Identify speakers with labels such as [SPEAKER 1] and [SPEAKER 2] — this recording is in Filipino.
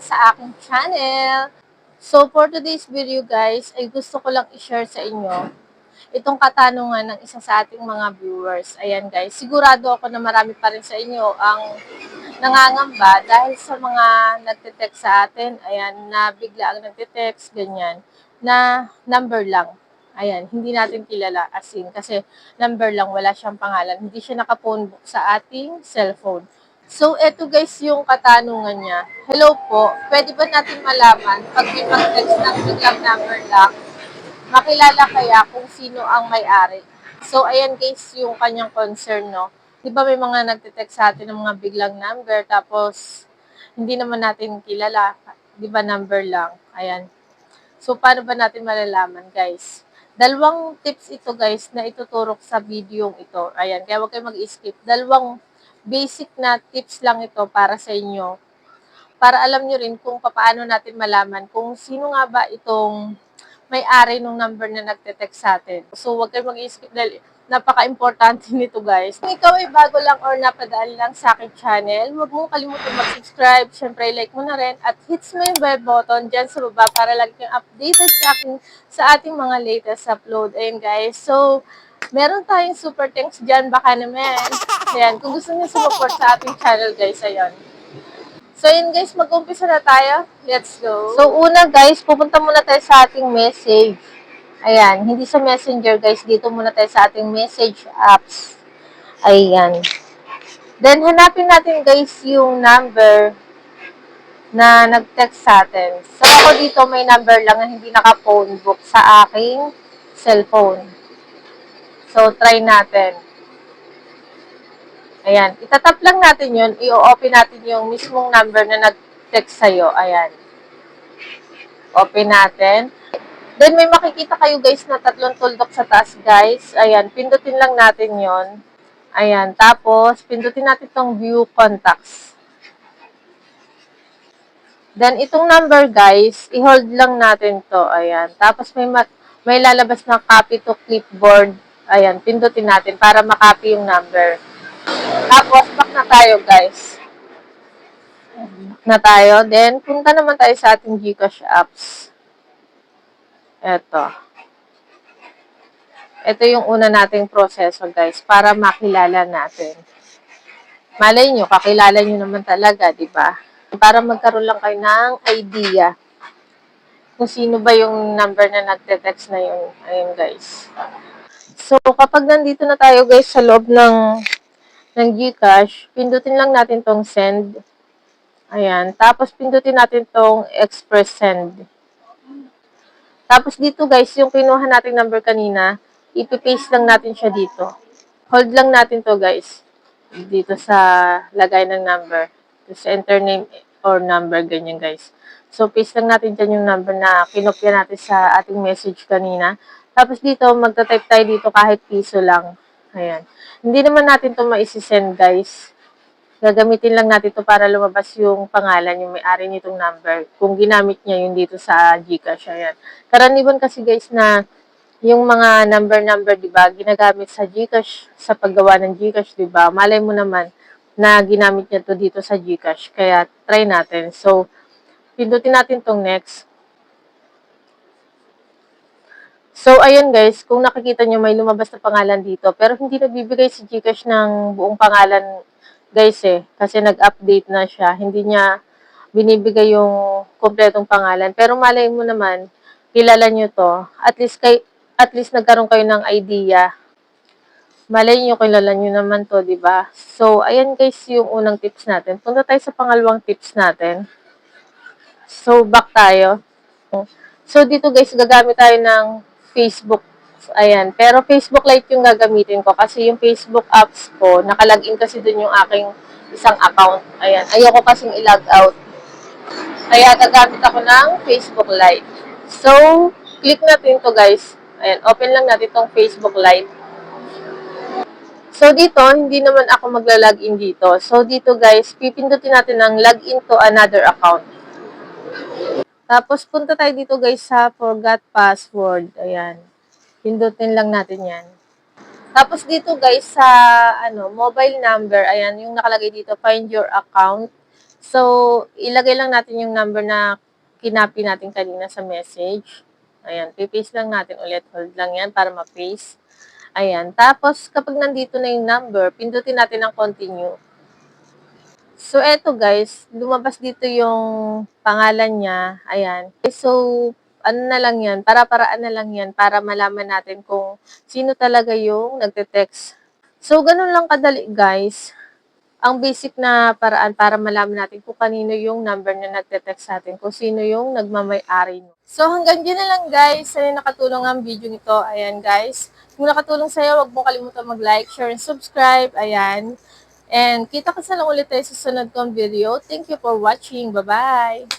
[SPEAKER 1] sa aking channel. So, for today's video guys, ay gusto ko lang i-share sa inyo itong katanungan ng isa sa ating mga viewers. Ayan guys, sigurado ako na marami pa rin sa inyo ang nangangamba dahil sa mga nagtitext sa atin, ayan, na bigla ang nagtitext, ganyan, na number lang. Ayan, hindi natin kilala as in, kasi number lang, wala siyang pangalan. Hindi siya naka-phone book sa ating cellphone. So, eto guys yung katanungan niya. Hello po, pwede ba natin malaman pag may mag-text ng biglang number lang, makilala kaya kung sino ang may-ari? So, ayan guys yung kanyang concern, no? Di ba may mga nagtitext sa atin ng mga biglang number, tapos hindi naman natin kilala. Di ba number lang? Ayan. So, paano ba natin malalaman, guys? Dalawang tips ito, guys, na ituturo sa video ito. Ayan, kaya huwag kayo mag-skip. Dalawang basic na tips lang ito para sa inyo. Para alam nyo rin kung paano natin malaman kung sino nga ba itong may-ari ng number na nagte-text sa atin. So, huwag kayo mag-skip dahil napaka-importante nito, guys. Kung ikaw ay bago lang or napadaan lang sa aking channel, huwag mong kalimutan mag-subscribe. Siyempre, like mo na rin at hits mo yung bell button dyan sa baba para lagi kang updated sa ating mga latest upload. Ayun, guys. So, meron tayong super thanks dyan, baka naman. Ayan, kung gusto niyo support sa ating channel, guys, ayun. So, yun guys, mag-umpisa na tayo. Let's go. So, una guys, pupunta muna tayo sa ating message. Ayan, hindi sa messenger guys, dito muna tayo sa ating message apps. Ayan. Then, hanapin natin guys yung number na nag-text sa atin. So, ako dito may number lang na hindi naka-phone book sa aking cellphone. So, try natin. Ayan. Itatap lang natin yun. I-open natin yung mismong number na nag-text sa'yo. Ayan. Open natin. Then, may makikita kayo guys na tatlong tuldok sa taas guys. Ayan. Pindutin lang natin yon. Ayan. Tapos, pindutin natin itong view contacts. Then, itong number guys, i-hold lang natin to. Ayan. Tapos, may lalabas na copy to clipboard. Ayan. Pindutin natin para makopy yung number. Tapos, back na tayo, guys. Back na tayo. Then, punta naman tayo sa ating GCash apps. Ito. Ito yung una nating proseso, guys, para makilala natin. Malay nyo, kakilala nyo naman talaga, di ba? Para magkaroon lang kayo ng idea kung sino ba yung number na nagte-text na yun. Ayun, guys. So, kapag nandito na tayo, guys, sa loob ng GCash, pindutin lang natin tong send. Ayan. Tapos, pindutin natin tong express send. Tapos, dito guys, yung kinuha nating number kanina, ipipaste lang natin siya dito. Hold lang natin to guys. Dito sa lagay ng number. Sa enter name or number, ganyan guys. So, paste lang natin dyan yung number na kinopya natin sa ating message kanina. Tapos dito, magta-type tayo dito kahit piso lang. Ayan. Hindi naman natin to maisisend guys. Gagamitin lang natin to para lumabas yung pangalan, yung may-ari nitong number. Kung ginamit niya yun dito sa GCash. Ayan. Karaniwan kasi guys na yung mga number, di ba, ginagamit sa GCash, sa paggawa ng GCash, di ba? Malay mo naman na ginamit niya to dito sa GCash. Kaya try natin. So, pindutin natin tong next. So, ayun guys, kung nakikita nyo may lumabas na pangalan dito, pero hindi nagbibigay si GCash ng buong pangalan guys kasi nag-update na siya. Hindi niya binibigay yung kompletong pangalan. Pero malay mo naman, kilala nyo to. At least nagkaroon kayo ng idea. Malay nyo, kilala nyo naman to, di ba? So, ayan guys yung unang tips natin. Punta tayo sa pangalawang tips natin. So, back tayo. So, dito guys, gagamit tayo ng Facebook. Ayan. Pero Facebook Lite yung gagamitin ko kasi yung Facebook apps ko, nakalagin kasi dun yung aking isang account. Ayan. Ayoko kasing i-log out. Kaya gagamit ako ng Facebook Lite. So, click natin to guys. Ayan. Open lang natin tong Facebook Lite. So, dito, hindi naman ako magla-login dito. So, dito guys, pipindutin natin ng login to another account. Tapos, punta tayo dito guys sa forgot password. Ayan. Pindutin lang natin yan. Tapos, dito guys sa mobile number, ayan, yung nakalagay dito, find your account. So, ilagay lang natin yung number na kinapi natin kanina sa message. Ayan, pipaste lang natin ulit. Hold lang yan para ma-paste. Ayan. Tapos, kapag nandito na yung number, pindutin natin ang continue. So, eto guys, lumabas dito yung pangalan niya. Ayan. So, ano na lang yan, para-paraan na lang yan para malaman natin kung sino talaga yung nagte-text. So, ganun lang kadali guys. Ang basic na paraan para malaman natin kung kanino yung number na nagte-text sa atin, kung sino yung nagmamay-ari. So, hanggang dyan na lang guys. Sana nakatulong ang video nito. Ayan guys. Kung nakatulong sa'yo, huwag mong kalimutan mag-like, share, and subscribe. Ayan. And kita ka sa lang ulit tayo sa sunod kong video. Thank you for watching. Bye-bye!